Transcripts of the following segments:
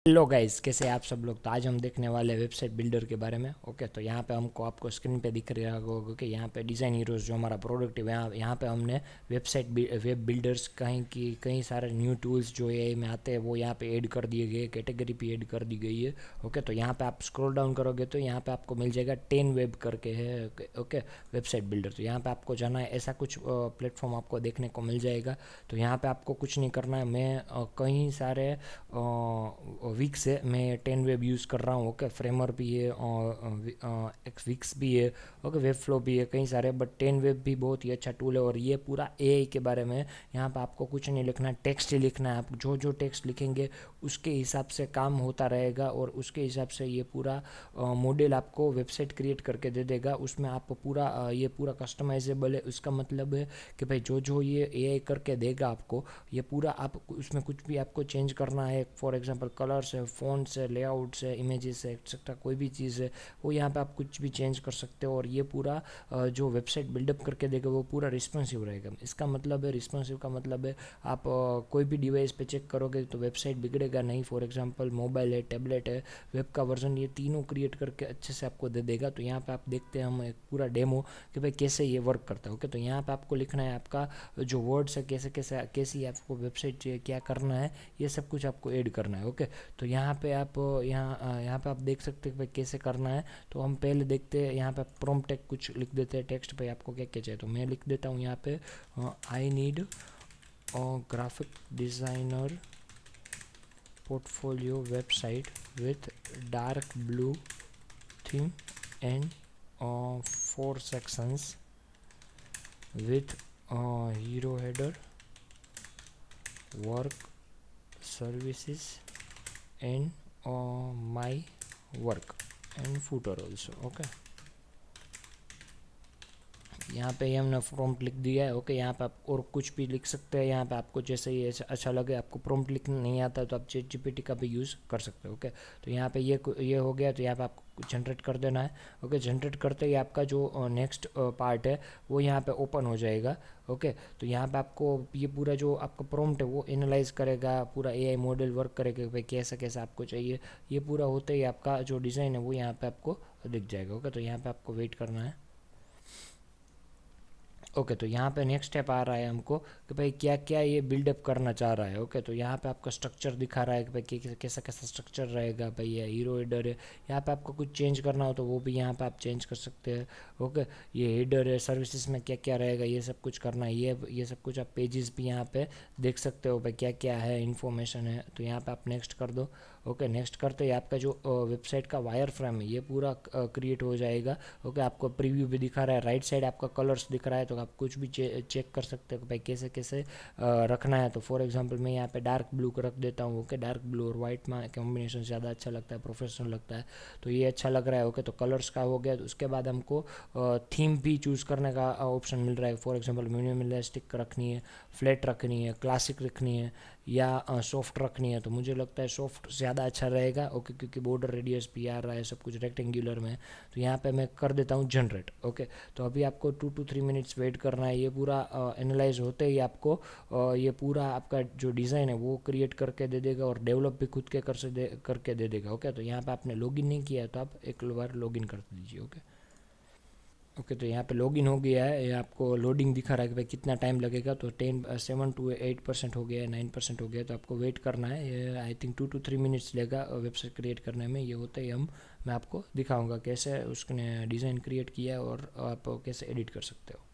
Hello guys, कैसे हैं आप सब लोग। तो आज हम देखने वाले हैं वेबसाइट बिल्डर के बारे में। ओके, तो यहाँ पे हमको आपको स्क्रीन पे दिख रहा होगा कि यहाँ पे डिज़ाइन हीरोज़ जो हमारा प्रोडक्ट है, यहाँ पे हमने वेब बिल्डर्स कई सारे न्यू टूल्स जो एआई में आते हैं वो यहाँ पे ऐड कर दिए गए, कैटेगरी भी ऐड कर दी गई है। ओके, तो यहाँ पे आप स्क्रॉल डाउन करोगे तो यहाँ पे आपको मिल जाएगा 10 वेब करके है। Okay, website builder. तो यहाँ पे आपको जाना है, ऐसा कुछ प्लेटफॉर्म आपको देखने को मिल जाएगा। तो यहाँ पे आपको कुछ नहीं करना है। मैं कई सारे वीक से मैं 10 वेब यूज़ कर रहा हूँ। ओके, फ्रेमर भी है और एक विक्स भी है। ओके, वेब फ्लो भी है, कई सारे, बट 10 वेब भी बहुत ही अच्छा टूल है। और ये पूरा एआई के बारे में है। यहाँ पे आपको कुछ नहीं लिखना है, टेक्स्ट ही लिखना है। आप जो जो टेक्स्ट लिखेंगे उसके हिसाब से काम होता रहेगा और उसके हिसाब से ये पूरा मॉडल आपको वेबसाइट क्रिएट करके दे देगा। उसमें आप पूरा ये पूरा कस्टमाइजेबल है। उसका मतलब है कि भाई जो जो ये एआई करके देगा आपको, ये पूरा आप उसमें कुछ भी आपको चेंज करना है, फॉर एग्जांपल कलर्स है, फ़ॉन्ट्स है, लेआउट्स है, इमेजेस है, एक्सेट्रा, कोई भी चीज़ है वो यहाँ पे आप कुछ भी चेंज कर सकते हो। और ये पूरा जो वेबसाइट बिल्डअप करके देगा वो पूरा रिस्पॉन्सिव रहेगा। इसका मतलब है, रिस्पॉन्सिव का मतलब है आप कोई भी डिवाइस पे चेक करोगे तो वेबसाइट बिगड़ेगा नहीं। फॉर एग्जांपल मोबाइल है, टैबलेट है, वेब का वर्जन, ये तीनों क्रिएट करके अच्छे से आपको दे देगा। तो यहाँ पे आप देखते हैं हम एक पूरा डेमो कि भाई कैसे ये वर्क करता है। ओके, तो यहाँ पे आपको लिखना है आपका जो वर्ड्स है, कैसे कैसे कैसी आपको वेबसाइट चाहिए, क्या करना है, ये सब कुछ आपको ऐड करना है। ओके, तो यहाँ पे आप यहाँ पे आप देख सकते हैं भाई कैसे करना है। तो हम पहले देखते हैं, यहाँ पे प्रॉम्प्ट टेक कुछ लिख देते हैं, टेक्स्ट पे आपको क्या क्या चाहिए। तो मैं लिख देता हूँ यहाँ पे I need graphic designer portfolio website with dark blue theme and 4 sections with hero header, work, services and my work and footer also. Okay, यहाँ पे हमने प्रॉम्प्ट लिख दिया है। ओके, यहाँ पे आप और कुछ भी लिख सकते हैं। यहाँ पे आपको जैसे ये अच्छा लगे। आपको प्रॉम्प्ट लिखना नहीं आता है तो आप चैट जीपीटी का भी यूज़ कर सकते हो। ओके, तो यहाँ पे ये हो गया। तो यहाँ पे आपको जनरेट कर देना है। ओके, जनरेट करते ही आपका जो नेक्स्ट पार्ट है वो यहाँ पे ओपन हो जाएगा। ओके, तो यहाँ पे आपको ये पूरा जो आपका प्रॉम्प्ट है वो एनालाइज करेगा, पूरा एआई मॉडल वर्क करेगा कि भाई कैसा कैसा आपको चाहिए। ये पूरा होते ही आपका जो डिज़ाइन है वो यहाँ पे आपको दिख जाएगा। ओके, तो यहाँ पे आपको वेट करना है। ओके, तो यहाँ पे नेक्स्ट स्टेप आ रहा है हमको कि भाई क्या क्या ये बिल्डअप करना चाह रहा है। ओके, तो यहाँ पे आपका स्ट्रक्चर दिखा रहा है कि भाई कैसा कैसा स्ट्रक्चर रहेगा। भाई ये हीरो हेडर है, यहाँ पे आपको कुछ चेंज करना हो तो वो भी यहाँ पे आप चेंज कर सकते हैं। ओके, ये हेडर है, सर्विसेज में क्या क्या रहेगा ये सब कुछ करना है। ये सब कुछ आप पेजेस भी यहाँ पे देख सकते हो भाई क्या क्या है, इन्फॉर्मेशन है। तो यहाँ पे आप नेक्स्ट कर दो। ओके, नेक्स्ट करते ही आपका जो वेबसाइट का वायर फ्रेम है ये पूरा क्रिएट हो जाएगा। ओके, आपको प्रीव्यू भी दिखा रहा है, राइट साइड आपका कलर्स दिख रहा है। तो आप कुछ भी चेक कर सकते हो भाई कैसे कैसे रखना है। तो फॉर एग्जांपल मैं यहाँ पे डार्क ब्लू रख देता हूँ। ओके, डार्क ब्लू और वाइट में कॉम्बिनेशन ज़्यादा अच्छा लगता है, प्रोफेशनल लगता है। तो ये अच्छा लग रहा है। ओके, तो कलर्स का हो गया। तो उसके बाद हमको थीम भी चूज़ करने का ऑप्शन मिल रहा है। फॉर एग्जांपल मिनिमलिस्टिक रखनी है, फ्लैट रखनी है, क्लासिक रखनी है या सॉफ्ट रखनी है। तो मुझे लगता है सॉफ्ट ज़्यादा अच्छा रहेगा। ओके, क्योंकि बॉर्डर रेडियस भी आ रहा है, सब कुछ रेक्टेंगुलर में। तो यहाँ पे मैं कर देता हूँ जनरेट। ओके, तो अभी आपको 2 to 3 मिनट्स वेट करना है। ये पूरा एनालाइज होते ही आपको ये पूरा आपका जो डिज़ाइन है वो क्रिएट करके दे देगा और डेवलप भी खुद के करके दे देगा। ओके, तो यहाँ पे आपने लॉगिन नहीं किया है तो आप एक बार लॉगिन कर दीजिए। ओके, ओके, तो यहाँ पे लॉगिन हो गया है। ये आपको लोडिंग दिखा रहा है कि भाई कितना टाइम लगेगा। तो 7 to 8% हो गया है, 9% हो गया है। तो आपको वेट करना है। ये आई थिंक 2 to 3 मिनट्स लेगा वेबसाइट क्रिएट करने में। ये होते ही मैं आपको दिखाऊंगा कैसे उसने डिज़ाइन क्रिएट किया है और आप कैसे एडिट कर सकते हो।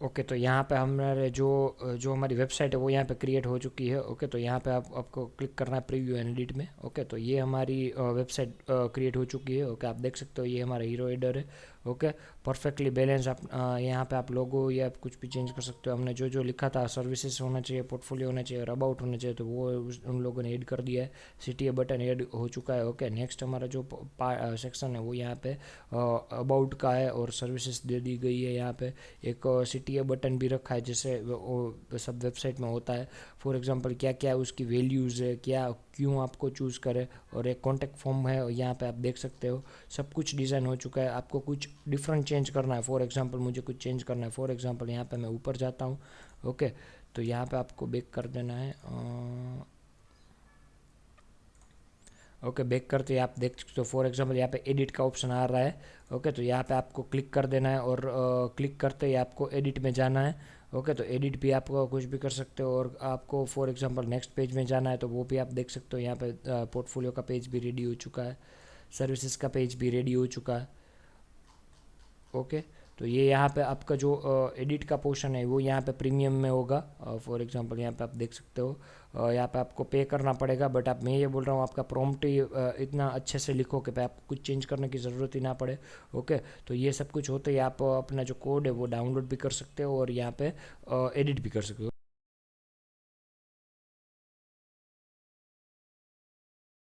ओके, तो यहाँ पे हमारे जो जो हमारी वेबसाइट है वो यहाँ पे क्रिएट हो चुकी है। ओके, तो यहाँ पे आपको क्लिक करना है प्रीव्यू एंड एडिट में। ओके, तो ये हमारी वेबसाइट क्रिएट हो चुकी है। ओके, आप देख सकते हो ये हमारा हीरो हेडर है। Okay, perfectly balance. आप यहाँ पे आप लोगो या आप कुछ भी चेंज कर सकते हो। हमने जो जो लिखा था, सर्विसेज होना चाहिए, पोर्टफोलियो होना चाहिए और अबाउट होना चाहिए, तो वो उन लोगों ने ऐड कर दिया है। सीटीए बटन ऐड हो चुका है। ओके, नेक्स्ट हमारा जो सेक्शन है वो यहाँ पे अबाउट का है और सर्विसेज दे दी गई है। यहाँ पे एक सीटीए बटन भी रखा है जैसे वो सब वेबसाइट में होता है। फॉर एग्जांपल क्या क्या उसकी वैल्यूज़ है, क्या क्यों आपको चूज़ करे, और एक कॉन्टैक्ट फॉर्म है यहाँ पे आप देख सकते हो। सब कुछ डिज़ाइन हो चुका है। आपको कुछ डिफरेंट चेंज करना है, फॉर एग्जांपल मुझे कुछ चेंज करना है। फॉर एग्जांपल यहाँ पे मैं ऊपर जाता हूँ। ओके, तो यहाँ पे आपको बैक कर देना है। ओके, बैक करते ही आप देख सकते हो फॉर एग्जांपल यहाँ पे एडिट का ऑप्शन आ रहा है। ओके, तो यहाँ पे आपको क्लिक कर देना है और क्लिक करते ही आपको एडिट में जाना है। ओके, तो एडिट भी आप कुछ भी कर सकते हो और आपको फॉर एग्जांपल नेक्स्ट पेज में जाना है तो वो भी आप देख सकते हो। यहाँ पे पोर्टफोलियो का पेज भी रेडी हो चुका है, सर्विसेज का पेज भी रेडी हो चुका है। ओके, तो ये यहाँ पे आपका जो एडिट का पोर्शन है वो यहाँ पे प्रीमियम में होगा। फॉर एग्जांपल यहाँ पे आप देख सकते हो, यहाँ पे आपको पे करना पड़ेगा, बट आप मैं ये बोल रहा हूँ आपका प्रॉम्प्ट ही इतना अच्छे से लिखो कि आपको कुछ चेंज करने की ज़रूरत ही ना पड़े। ओके, तो ये सब कुछ होते ही आप अपना जो कोड है वो डाउनलोड भी कर सकते हो और यहाँ पे एडिट भी कर सकते हो।